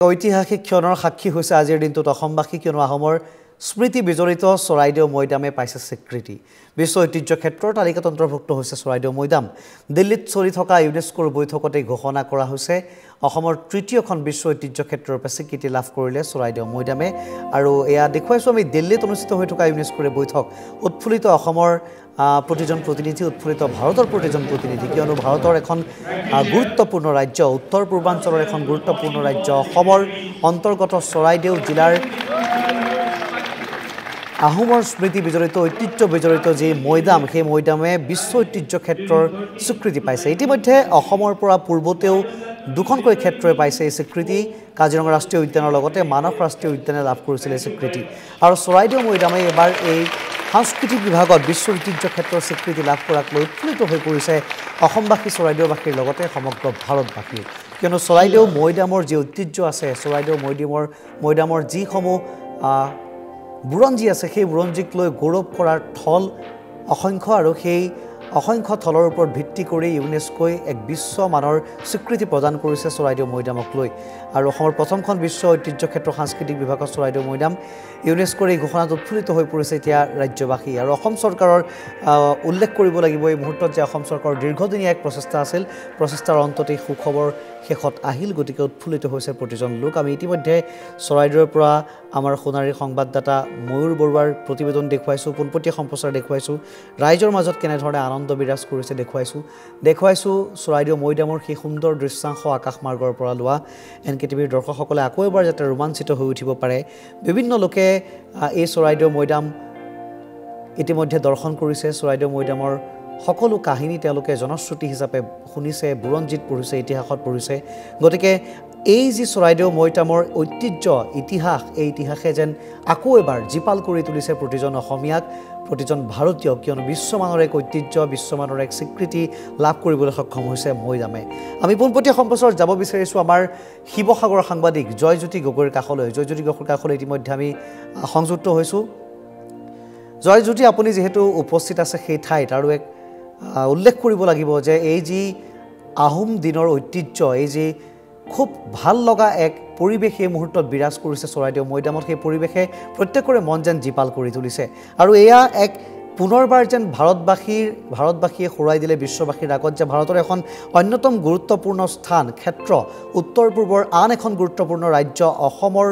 ঐতিহাসিক ক্ষণৰ সাক্ষী হৈছে আজিৰ দিনটোত অসমবাসী কিয়নো আহোমৰ স্মৃতি বিজড়িত চৰাইদেউ মৈদামে পাইছে স্বীকৃতি বিশ্ব ঐতিহ্য ক্ষেত্ৰৰ তালিকাত অন্তৰ্ভুক্ত হৈছে চৰাইদেউ মৈদাম দিল্লীত চলি থকা ইউনেস্কোৰ বৈঠকতে ঘোষণা কৰা হৈছে অসমৰ তৃতীয়খন বিশ্ব ঐতিহ্য ক্ষেত্ৰৰ স্বীকৃতি লাভ কৰিলে চৰাইদেউ মৈদামে আৰু এয়া দেখুৱাইছো আমি দিল্লীত অনুষ্ঠিত হৈ থকা ইউনেস্কোৰ বৈঠক উৎফুল্লিত অসমৰ প্ৰতিজন প্ৰতিনিধি উৎফুল্লিত ভাৰতৰ প্ৰতিজন প্ৰতিনিধি কিয়নো ভাৰতৰ এখন গুৰুত্বপূৰ্ণ ৰাজ্য উত্তৰ পূৰ্বাঞ্চলৰ এখন গুৰুত্বপূৰ্ণ ৰাজ্য অসমৰ অন্তৰ্গত চৰাইদেউ জিলাৰ আহোমৰ স্মৃতি বিজড়িত ঐতিহ্য বিজড়িত যে মৈদাম সেই মৈদামে বিশ্ব ঐতিহ্য ক্ষেত্ৰৰ স্বীকৃতি পাইছে ইতিমধ্যে অসমৰ পৰা পূৰ্বতেও দুখনকৈ ক্ষেত্ৰই পাইছে এই স্বীকৃতি কাজিৰঙা ৰাষ্ট্ৰীয় উদ্যানৰ লগতে মানস ৰাষ্ট্ৰীয় উদ্যানে লাভ কৰিছিল এই স্বীকৃতি আৰু চৰাইদেউ মৈদামে এবাৰ এই সাংস্কৃতিক বিভাগত বিশ্ব ঐতিহ্য ক্ষেত্ৰৰ স্বীকৃতি লাভ কৰাক লৈ উৎফুল্লিত হৈ পৰিছে অসমবাসী চৰাইদেউবাসীৰ লগতে সমগ্ৰ ভাৰতবাসী কিয়নো চৰাইদেউ মৈদামৰ যি ঐতিহ্য আছে চৰাইদেউ মৈদামৰ যিসমূহ বুৰঞ্জী আছে সেই বুৰঞ্জীক লৈ গৌৰৱ কৰাৰ থল অসংখ্য আৰু সেই অসংখ্য থলৰ ওপৰত ভিত্তি কৰি ইউনেস্কোই এক বিশ্বমানৰ স্বীকৃতি প্ৰদান কৰিছে চৰাইদেউ মৈদামক লৈ আৰু অসমৰ প্ৰথমখন বিশ্ব ঐতিহ্য ক্ষেত্ৰ সাংস্কৃতিক বিভাগৰ চৰাইদেউ মৈদাম ইউনেস্কোৰ এই ঘোষণাত উৎফুল্লিত হৈ পৰিছে এতিয়া ৰাজ্যবাসী আৰু অসম চৰকাৰৰ উল্লেখ কৰিব লাগিব এই মুহূৰ্তত যে অসম চৰকাৰৰ দীৰ্ঘদিনীয়া এক প্ৰচেষ্টা আছিল প্ৰচেষ্টাৰ অন্ততেই সুখবৰ শেষত আহিল গতিকে উৎফুল্লিত হৈছে প্ৰতিজন লোক আমি ইতিমধ্যে চৰাইদেউৰ পৰা আমাৰ সোণাৰীৰ সংবাদদাতা ময়ূৰ বৰুৱাৰ প্ৰতিবেদন দেখুৱাইছোঁ পোনপটীয়া সম্প্ৰচাৰ দেখুৱাইছোঁ ৰাইজৰ মাজত কেনেধৰণে আনন্দ বিৰাজ কৰিছে দেখুৱাইছোঁ চৰাইদেউ মৈদামৰ সেই সুন্দৰ দৃশ্যাংশ আকাশমাৰ্গৰ পৰা লোৱা NKTVৰ দৰ্শকসকলে আকৌ এবাৰ যাতে ৰোমাঞ্চিত হৈ উঠিব পাৰে বিভিন্ন লোকে এই চৰাইদেউ মৈদাম ইতিমধ্যে দৰ্শন কৰিছে চৰাইদেউ মৈদামৰ সকলো কাহিনী তেওঁলোকে জনশ্ৰুতি হিচাপে শুনিছে বুৰঞ্জীত পঢ়িছে ইতিহাসত পঢ়িছে গতিকে এই যি চৰাইদেউ মৈদামৰ ঐতিহ্য ইতিহাস এই ইতিহাসে যেন আকৌ এবাৰ জীপাল কৰি তুলিছে প্ৰতিজন অসমীয়াক প্ৰতিজন ভাৰতীয় কিয়নো বিশ্বমানৰ এক ঐতিহ্য বিশ্বমানৰ এক স্বীকৃতি লাভ কৰিবলৈ সক্ষম হৈছে মৈদামে আমি পোনপটীয়া সম্প্ৰচাৰত যাব বিচাৰিছোঁ আমাৰ শিৱসাগৰৰ সাংবাদিক জয়জ্যোতি গগৈৰ কাষলৈ জয়জ্যোতি গগৈৰ কাষলৈ ইতিমধ্যে আমি সংযুক্ত হৈছোঁ জয়জ্যোতি আপুনি যিহেতু উপস্থিত আছে সেই ঠাইত আৰু এক উল্লেখ কৰিব লাগিব যে এই যি আহোম দিনৰ ঐতিহ্য এই যি খুব ভাল লগা এক পৰিৱেশ এই মুহূৰ্তত বিৰাজ কৰিছে চৰাইদেউ মৈদামত সেই পৰিৱেশে প্ৰত্যেকৰে মন যেন জীপাল কৰি তুলিছে আৰু এয়া এক পুনৰবাৰ যেন ভাৰতবাসীয়ে হৰুৱাই দিলে বিশ্ববাসীৰ আগত যে ভাৰতৰ এখন অন্যতম গুৰুত্বপূৰ্ণ স্থান ক্ষেত্ৰ উত্তৰ পূৰ্বৰ আন এখন গুৰুত্বপূৰ্ণ ৰাজ্য অসমৰ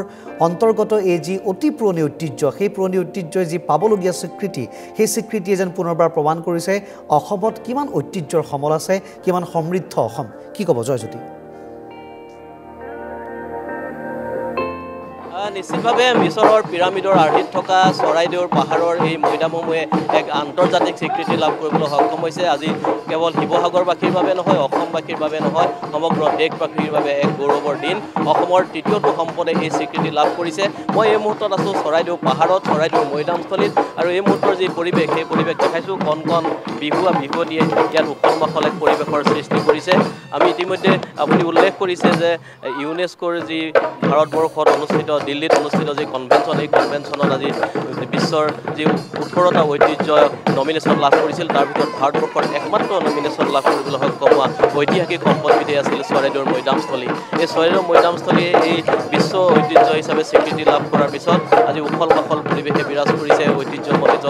অন্তৰ্গত এই যি অতি পুৰণি ঐতিহ্য সেই পুৰণি ঐতিহ্যই যি পাবলগীয়া স্বীকৃতি সেই স্বীকৃতিয়ে যেন পুনৰবাৰ প্ৰমাণ কৰিছে অসমত কিমান ঐতিহ্যৰ সমল আছে কিমান সমৃদ্ধ অসম কি ক'ব জয়জ্যোতি নিশ্চিতভাৱে মিছৰৰ পিৰামিডৰ আৰ্হিত থকা চৰাইদেউৰ পাহাৰৰ এই মৈদামসমূহে এক আন্তৰ্জাতিক স্বীকৃতি লাভ কৰিবলৈ সক্ষম হৈছে আজি কেৱল শিৱসাগৰবাসীৰ বাবে নহয় অসমবাসীৰ বাবে নহয় সমগ্ৰ দেশবাসীৰ বাবে এক গৌৰৱৰ দিন অসমৰ তৃতীয়টো সম্পদে এই স্বীকৃতি লাভ কৰিছে মই এই মুহূৰ্তত আছোঁ চৰাইদেউ পাহাৰত চৰাইদেউৰ মৈদামস্থলীত আৰু এই মুহূৰ্তৰ যি পৰিৱেশ সেই পৰিৱেশ দেখাইছোঁ কণ বিহুৱতীয়ে ইয়াত উখল মাখল এক পৰিৱেশৰ সৃষ্টি কৰিছে আমি ইতিমধ্যে আপুনি উল্লেখ কৰিছে যে ইউনেস্কোৰ যি ভাৰতবৰ্ষত অনুষ্ঠিত দিল্লীত অনুষ্ঠিত যি কনভেনশ্যন এই কনভেনশ্যনত আজি বিশ্বৰ যি 18টা ঐতিহ্য নমিনেশ্যন লাভ কৰিছিল তাৰ ভিতৰত ভাৰতবৰ্ষৰ একমাত্ৰ নমিনেশ্যন লাভ কৰিবলৈ সক্ষম হোৱা ঐতিহাসিক সম্পদবিধেই আছিল চৰাইদেউৰ মৈদামস্থলী এই চৰাইদেউৰ মৈদামস্থলীয়ে এই বিশ্ব ঐতিহ্য হিচাপে স্বীকৃতি লাভ কৰাৰ পিছত আজি উখল মাখল পৰিৱেশে বিৰাজ কৰিছে ঐতিহ্যমণ্ডিত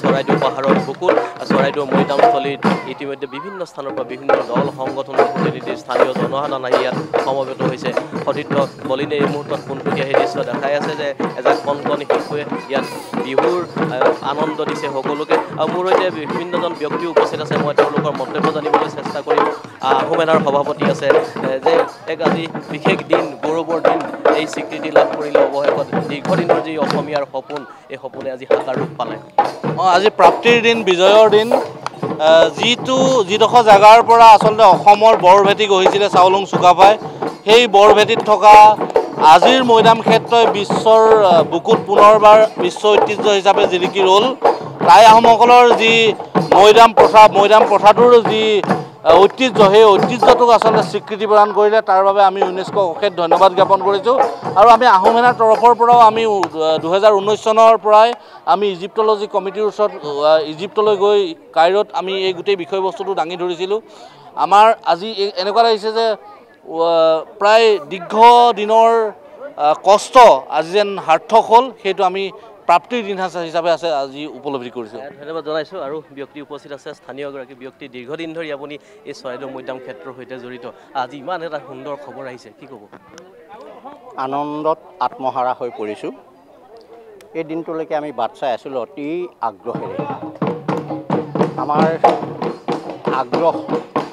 চৰাইদেউ পাহাৰৰ বুকুত চৰাইদেউৰ মৈদামস্থলীত ইতিমধ্যে বিভিন্ন স্থানৰ পৰা বিভিন্ন দল সংগঠনৰ প্ৰতিনিধি স্থানীয় জনসাধাৰণ আহি ইয়াত সমবেত হৈছে সতীৰ্থ বলিনে এই মুহূৰ্তত পোনপটীয়া সেই দৃশ্য দেখাই আছে যে এজাক কণকণী শিশুৱে ইয়াত বিহুৰ আনন্দ দিছে সকলোকে আৰু মোৰ সৈতে বিভিন্নজন ব্যক্তি উপস্থিত আছে মই তেওঁলোকৰ মন্তব্য জানিবলৈ চেষ্টা কৰিম আহোম এনাৰ সভাপতি আছে যে এক আজি বিশেষ দিন গৌৰৱৰ দিন এই স্বীকৃতি লাভ কৰিলে অৱশেষত দীৰ্ঘদিনৰ যি অসমীয়াৰ সপোন এই সপোনে আজি সাকাৰ ৰূপ পালে আজি প্ৰাপ্তিৰ দিন বিজয়ৰ দিন যিডোখৰ জেগাৰ পৰা আচলতে অসমৰ বৰভেটি গঢ়িছিলে চাউলুং চুকাফাই সেই বৰভেটিত থকা আজিৰ মৈদাম ক্ষেত্ৰই বিশ্বৰ বুকুত পুনৰবাৰ বিশ্ব ঐতিহ্য হিচাপে জিলিকি ৰ'ল টাই আহোমসকলৰ যি মৈদাম প্ৰথাটোৰ যি ঐতিহ্য সেই ঐতিহ্যটোক আচলতে স্বীকৃতি প্ৰদান কৰিলে তাৰ বাবে আমি ইউনেস্কোক অশেষ ধন্যবাদ জ্ঞাপন কৰিছোঁ আৰু আমি আহোম সেনাৰ তৰফৰ পৰাও আমি 2019 চনৰ পৰাই আমি ইজিপ্টলজি কমিটিৰ ওচৰত ইজিপ্টলৈ গৈ কাইৰত আমি এই গোটেই বিষয়বস্তুটো দাঙি ধৰিছিলোঁ আমাৰ আজি এনেকুৱা লাগিছে যে প্ৰায় দীৰ্ঘদিনৰ কষ্ট আজি যেন সাৰ্থক হ'ল সেইটো আমি প্ৰাপ্তিৰ দিন হিচাপে আছে আজি উপলব্ধি কৰিছোঁ। ধন্যবাদ জনাইছোঁ। আৰু ব্যক্তি উপস্থিত আছে, স্থানীয় এগৰাকী ব্যক্তি, দীৰ্ঘদিন ধৰি আপুনি এই চৰাইদেউ মৈদাম ক্ষেত্ৰৰ সৈতে জড়িত। আজি ইমান এটা সুন্দৰ খবৰ আহিছে, কি ক'ব? আনন্দত আত্মহাৰা হৈ পৰিছোঁ। এই দিনটোলৈকে আমি বাট চাই আছিলোঁ অতি আগ্ৰহেৰে। আমাৰ আগ্ৰহ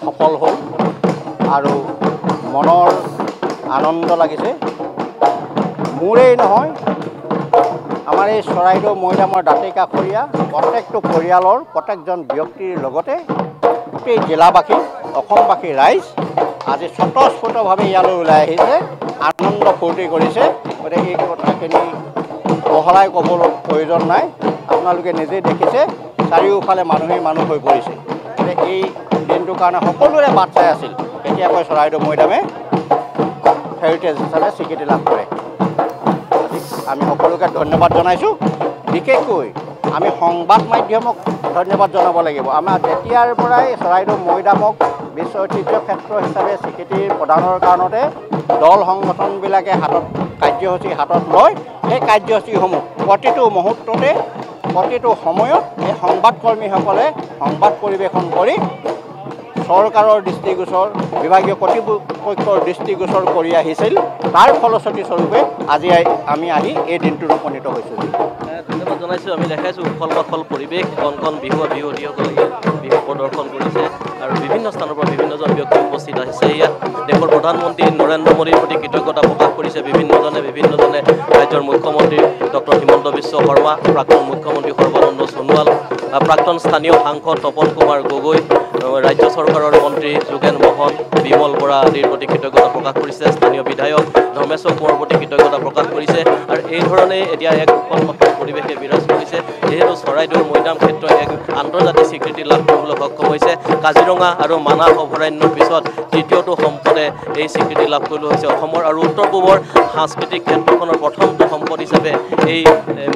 সফল হ'ল আৰু মনৰ আনন্দ লাগিছে। মোৰেই নহয়, আমাৰ এই চৰাইদেউ মৈদামৰ দাঁতি কাষৰীয়া প্ৰত্যেকটো পৰিয়ালৰ প্ৰত্যেকজন ব্যক্তিৰ লগতে গোটেই জিলাবাসী, অসমবাসী ৰাইজ আজি স্বতঃস্ফূৰ্তভাৱে ইয়ালৈ ওলাই আহিছে, আনন্দ ফূৰ্তি কৰিছে। গতিকে এই কথাখিনি বহলাই ক'বলৈ প্ৰয়োজন নাই, আপোনালোকে নিজেই দেখিছে চাৰিওফালে মানুহেই মানুহ হৈ পৰিছে। গতিকে এই দিনটোৰ কাৰণে সকলোৰে বাট চাই আছিল কেতিয়াকৈ চৰাইদেউ মৈদামে হেৰিটেজ হিচাপে স্বীকৃতি লাভ কৰে। আমি সকলোকে ধন্যবাদ জনাইছোঁ। বিশেষকৈ আমি সংবাদ মাধ্যমক ধন্যবাদ জনাব লাগিব। আমাৰ যেতিয়াৰ পৰাই চৰাইদেউ মৈদামক বিশ্ব ঐতিহ্য ক্ষেত্ৰ হিচাপে স্বীকৃতি প্ৰদানৰ কাৰণতে দল সংগঠনবিলাকে কাৰ্যসূচী হাতত লৈ সেই কাৰ্যসূচীসমূহ প্ৰতিটো মুহূৰ্ততে প্ৰতিটো সময়ত এই সংবাদকৰ্মীসকলে সংবাদ পৰিৱেশন কৰি চৰকাৰৰ দৃষ্টিগোচৰ, বিভাগীয় কৰ্তৃপক্ষৰ দৃষ্টিগোচৰ কৰি আহিছিল। তাৰ ফলশ্ৰুতিস্বৰূপে আজি আমি আহি এই দিনটোত উপনীত হৈছোঁ। ধন্যবাদ জনাইছোঁ। আমি দেখাইছোঁ উখল মাখল পৰিৱেশ, কণ কণ বিহুৱতীসকলে ইয়াত বিহু প্ৰদৰ্শন কৰিছে আৰু বিভিন্ন স্থানৰ পৰা বিভিন্নজন ব্যক্তি উপস্থিত আহিছে। ইয়াত দেশৰ প্ৰধানমন্ত্ৰী নৰেন্দ্ৰ মোদীৰ প্ৰতি কৃতজ্ঞতা প্ৰকাশ কৰিছে বিভিন্নজনে। ৰাজ্যৰ মুখ্যমন্ত্ৰী ডক্টৰ হিমন্ত বিশ্ব শৰ্মা, প্ৰাক্তন মুখ্যমন্ত্ৰী সৰ্বানন্দ সোণোৱাল, প্ৰাক্তন স্থানীয় সাংসদ তপন কুমাৰ গগৈ, ৰাজ্য চৰকাৰৰ মন্ত্ৰী যোগেন মোহন, বিমল বৰা আদিৰ প্ৰতি কৃতজ্ঞতা প্ৰকাশ কৰিছে। স্থানীয় বিধায়ক ধৰ্মেশ্বৰ কোঁৱৰৰ প্ৰতি কৃতজ্ঞতা প্ৰকাশ কৰিছে। আৰু এই ধৰণে এতিয়া এক উখল মাখল পৰিৱেশে বিৰাজ কৰিছে। যিহেতু চৰাইদেউৰ মৈদাম ক্ষেত্ৰই এক আন্তৰ্জাতিক স্বীকৃতি লাভ কৰিবলৈ সক্ষম হৈছে। কাজিৰঙা আৰু মানাহ অভয়াৰণ্যৰ পিছত তৃতীয়টো সম্পদে এই স্বীকৃতি লাভ কৰিবলৈ হৈছে অসমৰ। আৰু উত্তৰ পূবৰ সাংস্কৃতিক ক্ষেত্ৰখনৰ প্ৰথমটো সম্পদ হিচাপে এই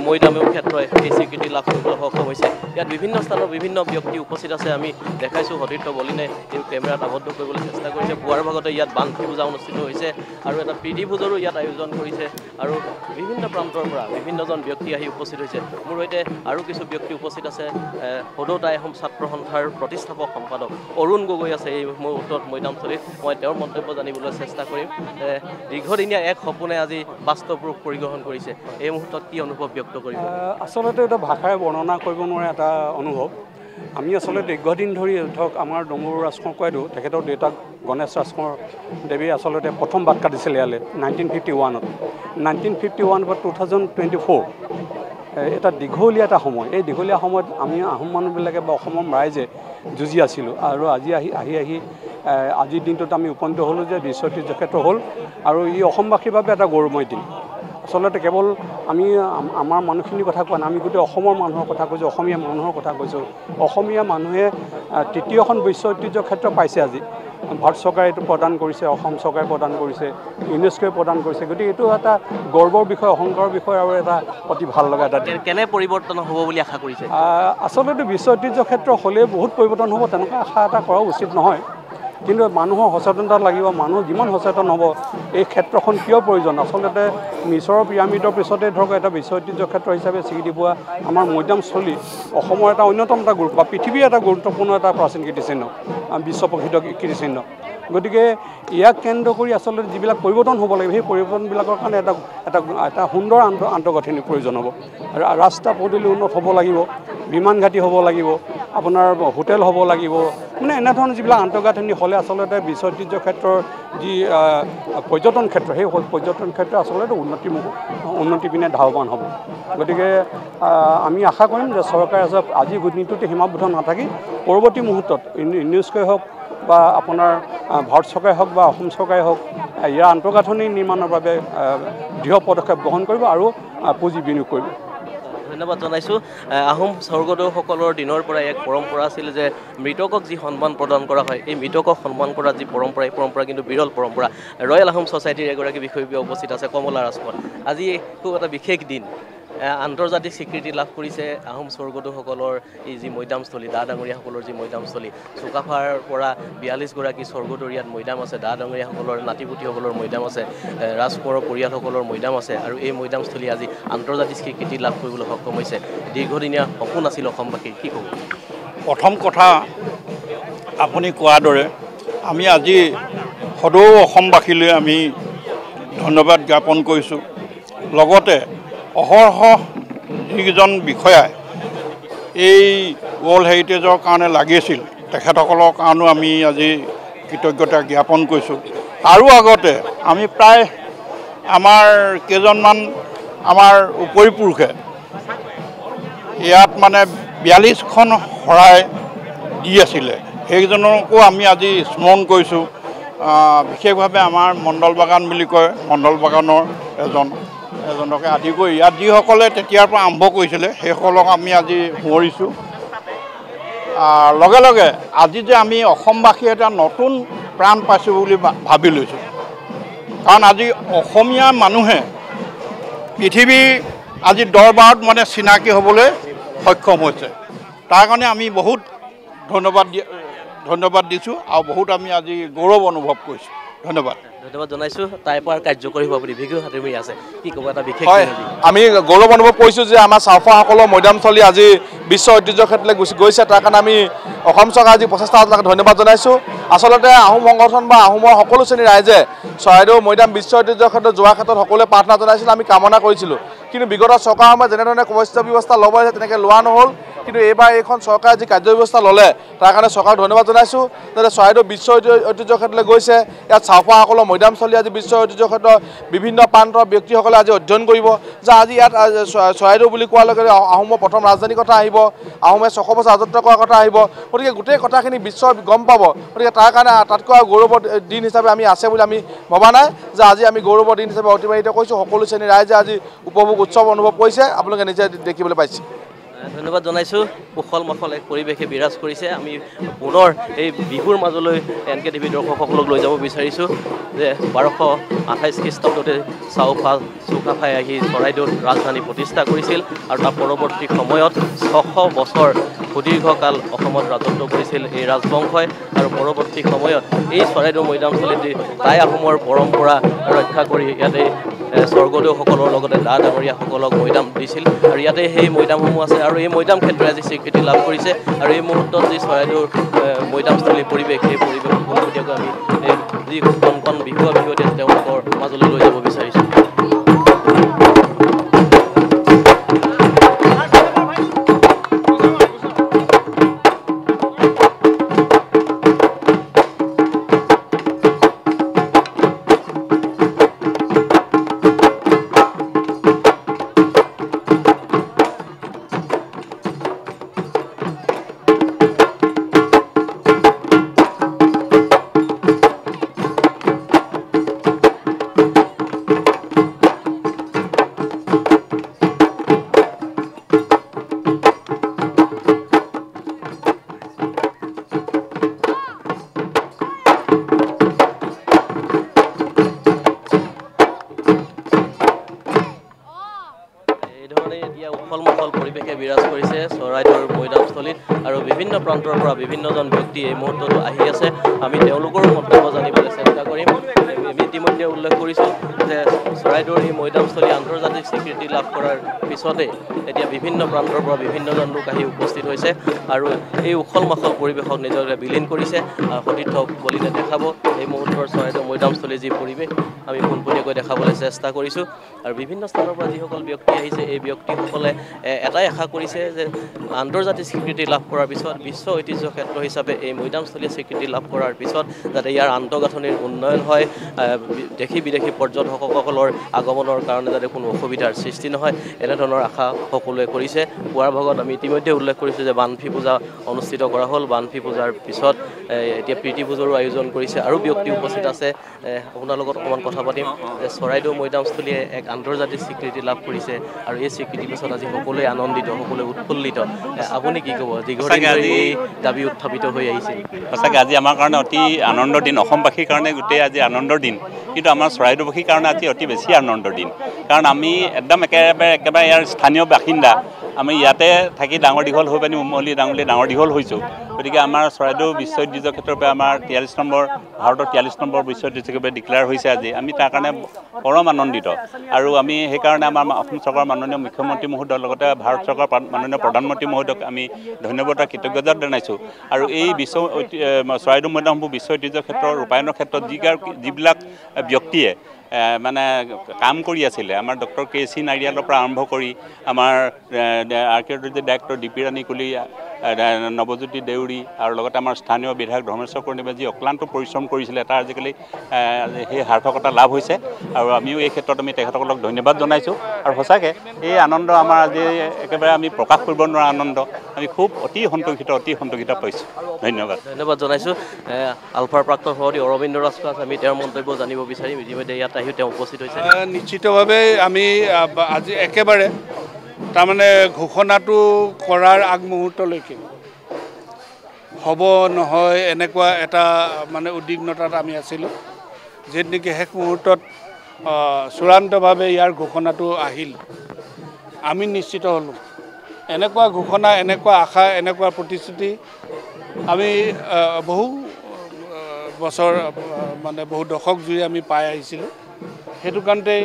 মৈদামৰ ক্ষেত্ৰই এই স্বীকৃতি লাভ কৰিবলৈ সক্ষম হৈছে। ইয়াত বিভিন্ন স্থানৰ বিভিন্ন ব্যক্তি উপস্থিত আছে। আমি দেখাইছোঁ সতীৰ্থ বলিনে এই কেমেৰাত আবদ্ধ কৰিবলৈ চেষ্টা কৰিছে। পুৱাৰ ভাগতে ইয়াত বানফি পূজা অনুষ্ঠিত হৈছে আৰু এটা প্ৰীতি ভোজৰো ইয়াত আয়োজন কৰিছে। আৰু বিভিন্ন প্ৰান্তৰ পৰা বিভিন্নজন ব্যক্তি আহি উপস্থিত হৈছে। মোৰ সৈতে আৰু কিছু ব্যক্তি উপস্থিত আছে। সদৌতা এহম ছাত্ৰ সন্থাৰ প্ৰতিষ্ঠাপক সম্পাদক অৰুণ গগৈ আছে এই মুহূৰ্তত মৈদামস্থলীত। মই তেওঁৰ মন্তব্য জানিবলৈ চেষ্টা কৰিম। দীৰ্ঘদিনীয়া এক সপোনে আজি বাস্তৱ ৰূপ পৰিগ্ৰহণ কৰিছে। এই মুহূৰ্তত কি অনুভৱ ব্যক্ত কৰিব? আচলতে এটা ভাষাৰে বৰ্ণনা কৰিব নোৱাৰা এটা অনুভৱ। আমি আচলতে দীৰ্ঘদিন ধৰি ধৰক আমাৰ ডমৰু ৰাজখোৱাৰ কয়দৌ তেখেতৰ দেউতাক গণেশ ৰাজখোৱাৰ দেৱী আচলতে প্ৰথম বাট কাটিছিলে ইয়ালৈ 1951-ত। 1951 পৰা 2024 এটা দীঘলীয়া এটা সময়। এই দীঘলীয়া সময়ত আমি আহোম মানুহবিলাকে বা অসমৰ ৰাইজে যুঁজি আছিলোঁ। আৰু আজি আহি আজিৰ দিনটোত আমি উপনীত হ'লোঁ যে বিশ্ব ঐতিহ্য ক্ষেত্ৰ হ'ল আৰু ই অসমবাসীৰ বাবে এটা গৌৰৱময় দিন। আচলতে কেৱল আমি আমাৰ মানুহখিনিৰ কথা কোৱা নাই, আমি গোটেই অসমৰ মানুহৰ কথা কৈছোঁ, অসমীয়া মানুহৰ কথা কৈছোঁ। অসমীয়া মানুহে তৃতীয়খন বিশ্ব ঐতিহ্য ক্ষেত্ৰ পাইছে আজি। ভাৰত চৰকাৰে এইটো প্ৰদান কৰিছে, অসম চৰকাৰে প্ৰদান কৰিছে, ইউনেস্কোৱে প্ৰদান কৰিছে। গতিকে এইটো এটা গৰ্বৰ বিষয়, অহংকাৰৰ বিষয় আৰু এটা অতি ভাল লগা এটা দিন। কেনে পৰিৱৰ্তন হ'ব বুলি আশা কৰিছে? আচলতে বিশ্ব ঐতিহ্য ক্ষেত্ৰ হ'লে বহুত পৰিৱৰ্তন হ'ব তেনেকুৱা আশা এটা কৰা উচিত নহয়। কিন্তু মানুহৰ সচেতনতা লাগিব। মানুহ যিমান সচেতন হ'ব এই ক্ষেত্ৰখন কিয় প্ৰয়োজন। আচলতে মিছৰৰ পিৰামিডৰ পিছতে ধৰক এটা বিশ্ব ঐতিহ্য ক্ষেত্ৰ হিচাপে স্বীকৃতি পোৱা আমাৰ মৈদামস্থলী অসমৰ এটা অন্যতম এটা বা পৃথিৱীৰ এটা গুৰুত্বপূৰ্ণ এটা প্ৰাচীন কীৰ্তিচিহ্ন, বিশ্ব প্ৰসিদ্ধ কীৰ্তিচিহ্ন। গতিকে ইয়াক কেন্দ্ৰ কৰি আচলতে যিবিলাক পৰিৱৰ্তন হ'ব লাগিব সেই পৰিৱৰ্তনবিলাকৰ কাৰণে এটা সুন্দৰ আন্তঃগাঁথনিৰ প্ৰয়োজন হ'ব। ৰাস্তা পদূলি উন্নত হ'ব লাগিব, বিমান ঘাটি হ'ব লাগিব, আপোনাৰ হোটেল হ'ব লাগিব। মানে এনেধৰণৰ যিবিলাক আন্তঃগাঁথনি হ'লে আচলতে বিশ্ব ঐতিহ্য ক্ষেত্ৰৰ যি পৰ্যটন ক্ষেত্ৰ সেই পৰ্যটন ক্ষেত্ৰ আচলতে উন্নতি পিনে ধাৱমান হ'ব। গতিকে আমি আশা কৰিম যে চৰকাৰে আজি দিনটোতে সীমাবদ্ধ নাথাকি পৰৱৰ্তী মুহূৰ্তত ইউনেস্কোই হওক বা আপোনাৰ ভাৰত চৰকাৰে হওক বা অসম চৰকাৰে হওক ইয়াৰ আন্তঃগাঁথনি নিৰ্মাণৰ বাবে দৃঢ় পদক্ষেপ গ্ৰহণ কৰিব আৰু পুঁজি বিনিয়োগ কৰিব। ধন্যবাদ জনাইছোঁ। আহোম স্বৰ্গদেউসকলৰ দিনৰ পৰা এক পৰম্পৰা আছিল যে মৃতকক যি সন্মান প্ৰদান কৰা হয়, এই মৃতকক সন্মান কৰা যি পৰম্পৰা, এই পৰম্পৰা কিন্তু বিৰল পৰম্পৰা। ৰয়েল আহোম ছ'চাইটিৰ এগৰাকী বিষয়ববীয়া উপস্থিত আছে কমলা ৰাজখোৱা। আজি খুব এটা বিশেষ দিন। আন্তৰ্জাতিক স্বীকৃতি লাভ কৰিছে আহোম স্বৰ্গদেউসকলৰ এই যি মৈদামস্থলী দা ডাঙৰীয়াসকলৰ যি মৈদামস্থলী চুকাফাৰ পৰা 42গৰাকী স্বৰ্গদেউৰ ইয়াত মৈদাম আছে দা ডাঙৰীয়াসকলৰ নাতিপুতিসকলৰ মৈদাম আছে ৰাজকোঁৱৰৰ পৰিয়ালসকলৰ মৈদাম আছে আৰু এই মৈদামস্থলী আজি আন্তৰ্জাতিক স্বীকৃতি লাভ কৰিবলৈ সক্ষম হৈছে দীৰ্ঘদিনীয়া সপোন আছিল অসমবাসীৰ কি ক'ব প্ৰথম কথা আপুনি কোৱাৰ দৰে আমি আজি সদৌ অসমবাসীলৈ আমি ধন্যবাদ জ্ঞাপন কৰিছোঁ লগতে অহৰহ যিকেইজন বিষয়াই এই ৱৰ্ল্ড হেৰিটেজৰ কাৰণে লাগিছিল তেখেতসকলৰ কাৰণেও আমি আজি কৃতজ্ঞতা জ্ঞাপন কৰিছোঁ আৰু আগতে আমি প্ৰায় আমাৰ কেইজনমান আমাৰ উপৰিপুৰুষে ইয়াত মানে 42খন শৰাই দি আছিলে সেইজনকো আমি আজি স্মৰণ কৰিছোঁ বিশেষভাৱে আমাৰ মণ্ডল বাগান বুলি কয় মণ্ডল বাগানৰ এজনকে আদি কৰি ইয়াত যিসকলে তেতিয়াৰ পৰা আৰম্ভ কৰিছিলে সেইসকলক আমি আজি সোঁৱৰিছোঁ লগে লগে আজি যে আমি অসমবাসী এটা নতুন প্ৰাণ পাইছোঁ বুলি ভাবি লৈছোঁ কাৰণ আজি অসমীয়া মানুহে পৃথিৱীৰ আজি দৰবাৰত মানে চিনাকি হ'বলৈ সক্ষম হৈছে তাৰ কাৰণে আমি বহুত ধন্যবাদ দিছোঁ আৰু বহুত আমি আজি গৌৰৱ অনুভৱ কৰিছোঁ ধন্যবাদ জনাইছোঁ তাইৰ পৰা কাৰ্যকৰী হোৱা বুলি ভিগু হাতেমুৰি আছে কি ক'ব এটা বিশেষ আমি গৌৰৱ অনুভৱ কৰিছোঁ যে আমাৰ চাওফাসকলৰ মৈদামস্থলী আজি বিশ্ব ঐতিহ্য ক্ষেত্ৰলৈ গৈছে তাৰ কাৰণে আমি অসম চৰকাৰ আজি প্ৰচেষ্টাক ধন্যবাদ জনাইছোঁ আচলতে আহোম সংগঠন বা আহোমৰ সকলো শ্ৰেণীৰ ৰাইজে চৰাইদেউ মৈদাম বিশ্ব ঐতিহ্য ক্ষেত্ৰত যোৱাৰ ক্ষেত্ৰত সকলোৱে প্ৰাৰ্থনা জনাইছিল আমি কামনা কৰিছিলোঁ কিন্তু বিগত চৰকাৰসমূহে যেনেধৰণে ব্যৱস্থা ল'ব লাগে তেনেকৈ লোৱা নহ'ল কিন্তু এইবাৰ এইখন চৰকাৰে যি কাৰ্যব্যৱস্থা ল'লে তাৰ কাৰণে চৰকাৰক ধন্যবাদ জনাইছোঁ যাতে চৰাইদেউ বিশ্ব ঐতিহ্য ক্ষেত্ৰলৈ গৈছে ইয়াত চাওফাসকলৰ মৈদামস্থলী আজি বিশ্ব ঐতিহ্য ক্ষেত্ৰৰ বিভিন্ন প্ৰান্তৰ ব্যক্তিসকলে আজি অধ্যয়ন কৰিব যে আজি ইয়াত চৰাইদেউ বুলি কোৱাৰ লগে লগে আহোমৰ প্ৰথম ৰাজধানীৰ কথা আহিব আহোমে 600 বছৰ ৰাজত্ব কৰাৰ কথা আহিব গতিকে গোটেই কথাখিনি বিশ্ব গম পাব গতিকে তাৰ কাৰণে তাতকৈ গৌৰৱৰ দিন হিচাপে আমি আছে বুলি আমি ভবা নাই যে আজি আমি গৌৰৱৰ দিন হিচাপে অতিবাহিত কৰিছোঁ সকলো শ্ৰেণীৰ ৰাইজে আজি উপভোগ উৎসৱ অনুভৱ কৰিছে আপোনালোকে নিজে দেখিবলৈ পাইছে ধন্যবাদ জনাইছোঁ উখল মাখল এক পৰিৱেশে বিৰাজ কৰিছে আমি পুনৰ এই বিহুৰ মাজলৈ NKTV দৰ্শকসকলক লৈ যাব বিচাৰিছোঁ যে 1228 খ্ৰীষ্টাব্দতে চুকাফাই আহি চৰাইদেউত ৰাজধানী প্ৰতিষ্ঠা কৰিছিল আৰু তাৰ পৰৱৰ্তী সময়ত 600 বছৰ সুদীৰ্ঘকাল অসমত ৰাজত্ব কৰিছিল এই ৰাজবংশই আৰু পৰৱৰ্তী সময়ত এই চৰাইদেউ মৈদামস্থলীত টাই আহোমৰ পৰম্পৰা ৰক্ষা কৰি ইয়াতে স্বৰ্গদেউসকলৰ লগতে দা ডাঙৰীয়াসকলক মৈদাম দিছিল আৰু ইয়াতে সেই মৈদামসমূহ আছে আৰু এই মৈদাম ক্ষেত্ৰে আজি স্বীকৃতি লাভ কৰিছে আৰু এই মুহূৰ্তত যি চৰাইদেউৰ মৈদামস্থলীৰ পৰিৱেশ সেই পৰিৱেশ পোনপটীয়াকৈ আমি যি কণ বিহুৱা বিহুৱতীয়ে তেওঁলোকৰ মাজলৈ লৈ যাব বিচাৰিছোঁ পৰিৱেশে বিৰাজ কৰিছে চৰাইদেউৰ মৈদামস্থলীত আৰু বিভিন্ন প্ৰান্তৰ পৰা বিভিন্নজন ব্যক্তি এই মুহূৰ্তত আহি আছে আমি তেওঁলোকৰ মন্তব্য জানিবলৈ চেষ্টা কৰিম ইতিমধ্যে উল্লেখ কৰিছোঁ যে চৰাইদেউৰ এই মৈদামস্থলী আন্তৰ্জাতিক স্বীকৃতি লাভ কৰাৰ পিছতে এতিয়া বিভিন্ন প্ৰান্তৰ পৰা বিভিন্নজন লোক আহি উপস্থিত হৈছে আৰু এই উখল মাখল পৰিৱেশক নিজকে বিলীন কৰিছে সতীৰ্থ বলিলে দেখাব এই মুহূৰ্তৰ চৰাইদেউ মৈদামস্থলী যি পৰিৱেশ আমি পোনপটীয়াকৈ দেখাবলৈ চেষ্টা কৰিছোঁ আৰু বিভিন্ন স্থানৰ পৰা যিসকল ব্যক্তি আহিছে এই ব্যক্তিসকলে এটাই আশা কৰিছে যে আন্তৰ্জাতিক স্বীকৃতি লাভ কৰাৰ পিছত বিশ্ব ঐতিহ্য ক্ষেত্ৰ হিচাপে এই মৈদামস্থলীয়ে স্বীকৃতি লাভ কৰাৰ পিছত যাতে ইয়াৰ আন্তঃগাঁথনিৰ উন্নয়ন হয় দেশী বিদেশী পৰ্যটকসকলৰ আগমনৰ কাৰণে যাতে কোনো অসুবিধাৰ সৃষ্টি নহয় এনেধৰণৰ আশা সকলোৱে কৰিছে পুৱাৰ ভাগত আমি ইতিমধ্যে উল্লেখ কৰিছোঁ যে বানফি পূজা অনুষ্ঠিত কৰা হ'ল বানফি পূজাৰ পিছত এতিয়া প্ৰীতি ভোজৰো আয়োজন কৰিছে আৰু ব্যক্তি উপস্থিত আছে আপোনাৰ লগত অকণমান কথা পাতিম যে চৰাইদেউ মৈদামস্থলীয়ে এক আন্তৰ্জাতিক স্বীকৃতি লাভ কৰিছে আৰু এই স্বীকৃতিৰ পিছত আজি সকলোৱে আনন্দিত সকলোৱে উৎফুল্লিত আপুনি কি ক'ব দীৰ্ঘদিন ধৰি এই দাবী উত্থাপিত হৈ আহিছে সঁচাকৈ আজি আমাৰ কাৰণে অতি আনন্দৰ দিন অসমবাসীৰ কাৰণে গোটেই আজি আনন্দৰ দিন কিন্তু আমাৰ চৰাইদেউবাসীৰ কাৰণে আজি অতি বেছি আনন্দৰ দিন কাৰণ আমি একদম একেবাৰে ইয়াৰ স্থানীয় বাসিন্দা আমি ইয়াতে থাকি ডাঙৰ দীঘল হৈ পানি উমলি ডাঙৰ দীঘল হৈছোঁ গতিকে আমাৰ চৰাইদেউ বিশ্ব ঐতিহ্য ক্ষেত্ৰৰ পৰা আমাৰ 43 নম্বৰ ভাৰতৰ 43 নম্বৰ বিশ্ব ঐতিহ্য হিচাপে ডিক্লেয়াৰ হৈছে আজি আমি তাৰ কাৰণে পৰম আনন্দিত আৰু আমি সেইকাৰণে আমাৰ অসম চৰকাৰৰ মাননীয় মুখ্যমন্ত্ৰী মহোদয়ৰ লগতে ভাৰত চৰকাৰৰ মাননীয় প্ৰধানমন্ত্ৰী মহোদয়ক আমি ধন্যবাদ আৰু কৃতজ্ঞতা জনাইছোঁ আৰু এই বিশ্ব চৰাইদেউ মৈদামসমূহ বিশ্ব ঐতিহ্য ক্ষেত্ৰৰ ৰূপায়ণৰ ক্ষেত্ৰত যিবিলাক ব্যক্তিয়ে মানে কাম কৰি আছিলে আমাৰ ডক্টৰ কে.চি. নাৰিয়ালৰ পৰা আৰম্ভ কৰি আমাৰ আৰ্কিঅলজি ডাইৰেক্টৰ ডিপি ৰাণী কুলীয়া নৱজ্যোতি দেউৰী আৰু লগতে আমাৰ স্থানীয় বিধায়ক ধৰ্মেশ্বৰ কৰ্ণিবে যি অক্লান্ত পৰিশ্ৰম কৰিছিলে তাৰ আজিকালি সেই সাৰ্থকতা লাভ হৈছে আৰু আমিও এই ক্ষেত্ৰত আমি তেখেতসকলক ধন্যবাদ জনাইছোঁ আৰু সঁচাকৈ এই আনন্দ আমাৰ আজি একেবাৰে আমি প্ৰকাশ কৰিব নোৱাৰা আনন্দ আমি খুব অতি সন্তোষিত পাইছোঁ ধন্যবাদ জনাইছোঁ আলফাৰ প্ৰাক্তন সভাপতি অৰবিন্দ ৰাজখোৱা আমি তেওঁৰ মন্তব্য জানিব বিচাৰিম ইতিমধ্যে ইয়াত আহি তেওঁ উপস্থিত হৈছে নিশ্চিতভাৱে আমি আজি একেবাৰে তাৰমানে ঘোষণাটো কৰাৰ আগমুহূৰ্তলৈকে হ'ব নহয় এনেকুৱা এটা মানে উদ্বিগ্নতাত আমি আছিলোঁ য'ত নেকি শেষ মুহূৰ্তত চূড়ান্তভাৱে ইয়াৰ ঘোষণাটো আহিল আমি নিশ্চিত হ'লোঁ এনেকুৱা ঘোষণা এনেকুৱা আশা এনেকুৱা প্ৰতিশ্ৰুতি আমি বহু বছৰ মানে বহু দশক জুৰি আমি পাই আহিছিলোঁ সেইটো কাৰণতে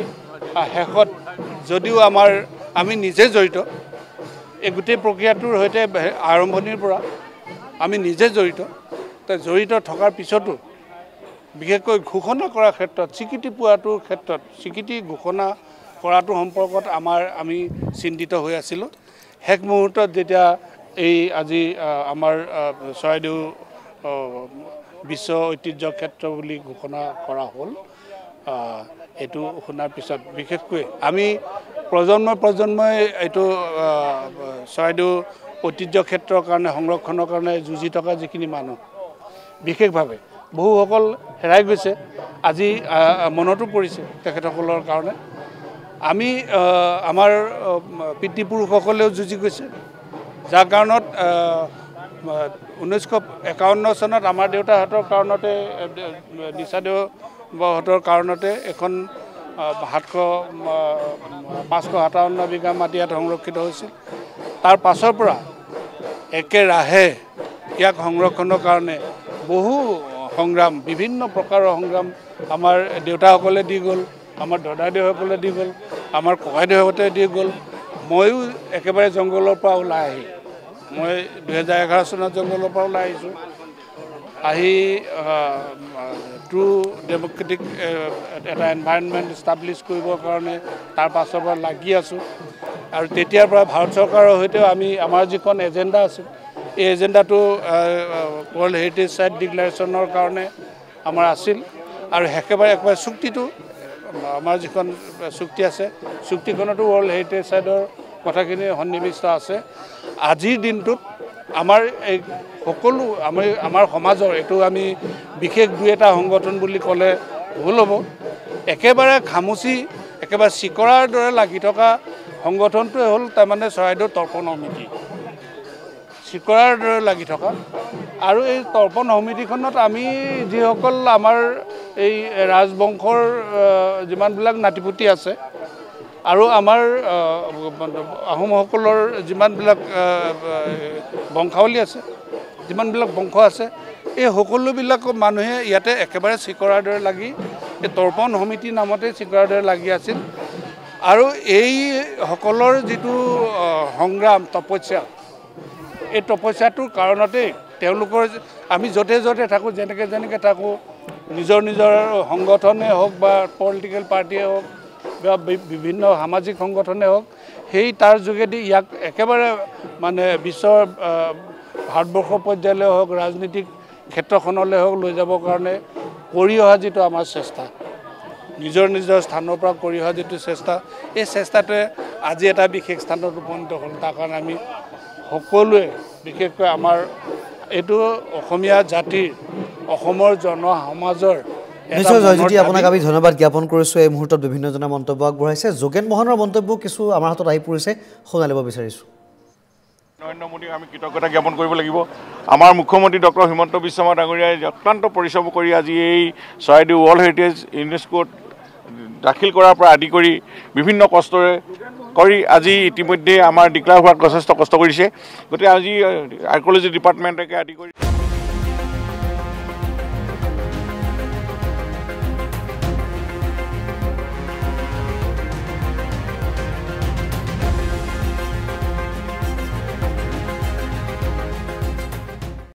শেষত যদিও আমি নিজে জড়িত এই গোটেই প্ৰক্ৰিয়াটোৰ সৈতে আৰম্ভণিৰ পৰা আমি নিজে জড়িত থকাৰ পিছতো বিশেষকৈ ঘোষণা কৰাৰ ক্ষেত্ৰত স্বীকৃতি পোৱাটোৰ ক্ষেত্ৰত স্বীকৃতি ঘোষণা কৰাটো সম্পৰ্কত আমি চিন্তিত হৈ আছিলোঁ শেষ মুহূৰ্তত যেতিয়া এই আজি আমাৰ চৰাইদেউ বিশ্ব ঐতিহ্য ক্ষেত্ৰ বুলি ঘোষণা কৰা হ'ল এইটো শুনাৰ পিছত বিশেষকৈ আমি প্ৰজন্মই এইটো চৰাইদেউ ঐতিহ্য ক্ষেত্ৰৰ কাৰণে সংৰক্ষণৰ কাৰণে যুঁজি থকা যিখিনি মানুহ বিশেষভাৱে বহুসকল হেৰাই গৈছে আজি মনতো পৰিছে তেখেতসকলৰ কাৰণে আমি আমাৰ পিতৃপুৰুষসকলেও যুঁজি গৈছে যাৰ কাৰণত 1951 চনত আমাৰ দেউতাহঁতৰ কাৰণতে নিচাদেউহঁতৰ কাৰণতে এখন 557 বিঘা মাটি ইয়াত সংৰক্ষিত হৈছিল তাৰ পাছৰ পৰা একেৰাহে ইয়াক সংৰক্ষণৰ কাৰণে বহু সংগ্ৰাম বিভিন্ন প্ৰকাৰৰ সংগ্ৰাম আমাৰ দেউতাসকলে দি গ'ল আমাৰ দাদাদেউসকলে দি গ'ল আমাৰ ককাইদেউহঁতে দি গ'ল ময়ো একেবাৰে জংঘলৰ পৰা ওলাই আহি মই 2011 চনত জংঘলৰ পৰা ওলাই আহিছোঁ আহি ট্ৰু ডেমক্ৰেটিক এটা এনভাইৰনমেণ্ট ষ্টাব্লিছ কৰিবৰ কাৰণে তাৰ পাছৰ পৰা লাগি আছোঁ আৰু তেতিয়াৰ পৰা ভাৰত চৰকাৰৰ সৈতেও আমাৰ যিখন এজেণ্ডা আছিল এই এজেণ্ডাটো ৱৰ্ল্ড হেৰিটেজ চাইট ডিক্লেৰেশ্যনৰ কাৰণে আমাৰ আছিল আৰু একেবাৰে চুক্তিটো আমাৰ যিখন চুক্তি আছে চুক্তিখনতো ৱৰ্ল্ড হেৰিটেজ চাইটৰ কথাখিনি সন্নিৱিষ্ট আছে আজিৰ দিনটোত আমাৰ এই সকলো আমাৰ সমাজৰ এইটো আমি বিশেষ দুই এটা সংগঠন বুলি ক'লে ভুল হ'ব একেবাৰে খামুচি একেবাৰে চিকৰাৰ দৰে লাগি থকা সংগঠনটোৱে হ'ল তাৰমানে চৰাইদেউ তৰ্পণ সমিতি চিকৰাৰ দৰে লাগি থকা আৰু এই তৰ্পণ সমিতিখনত আমি যিসকল আমাৰ এই ৰাজবংশৰ যিমানবিলাক নাতিপুতি আছে আৰু আমাৰ আহোমসকলৰ যিমানবিলাক বংশাৱলী আছে যিমানবিলাক বংশ আছে এই সকলোবিলাক মানুহে ইয়াতে একেবাৰে চিকৰাৰ দৰে লাগি এই তৰ্পণ সমিতি নামতে চিকৰাৰ দৰে লাগি আছিল আৰু এই সকলৰ যিটো সংগ্ৰাম তপস্যা এই তপস্যাটোৰ কাৰণতে তেওঁলোকৰ আমি য'তে থাকোঁ যেনেকৈ থাকোঁ নিজৰ সংগঠনে হওক বা পলিটিকেল পাৰ্টিয়ে হওক বা বিভিন্ন সামাজিক সংগঠনে হওক সেই তাৰ যোগেদি ইয়াক একেবাৰে মানে বিশ্বৰ ভাৰতবৰ্ষৰ পৰ্যায়লৈ হওক ৰাজনীতিক ক্ষেত্ৰখনলৈ হওক লৈ যাবৰ কাৰণে কৰি অহা যিটো আমাৰ চেষ্টা নিজৰ স্থানৰ পৰা কৰি অহা যিটো চেষ্টা এই চেষ্টাটোৱে আজি এটা বিশেষ স্থানত উপনীত হ'ল তাৰ কাৰণে আমি সকলোৱে বিশেষকৈ আমাৰ এইটো অসমীয়া জাতিৰ অসমৰ জনসমাজৰ নিশ্চয় জয়জ্যোতি আপোনাক আমি ধন্যবাদ জ্ঞাপন কৰিছোঁ এই মুহূৰ্তত বিভিন্নজনে মন্তব্য আগবঢ়াইছে যোগেন মোহনৰ মন্তব্য কিছু আমাৰ হাতত আহি পৰিছে শুনাই ল'ব বিচাৰিছোঁ নৰেন্দ্ৰ মোদীক আমি কৃতজ্ঞতা জ্ঞাপন কৰিব লাগিব আমাৰ মুখ্যমন্ত্ৰী ডক্টৰ হিমন্ত বিশ্ব শৰ্মা ডাঙৰীয়াই অত্যন্ত পৰিশ্ৰম কৰি আজি এই চৰাইদেউ ৱৰ্ল্ড হেৰিটেজ ইউনেস্কোত দাখিল কৰাৰ পৰা আদি কৰি বিভিন্ন কষ্টৰে কৰি আজি ইতিমধ্যে আমাৰ ডিক্লেয়াৰ হোৱাত যথেষ্ট কষ্ট কৰিছে গতিকে আজি আৰ্কিঅলজি ডিপাৰ্টমেণ্টকে আদি কৰি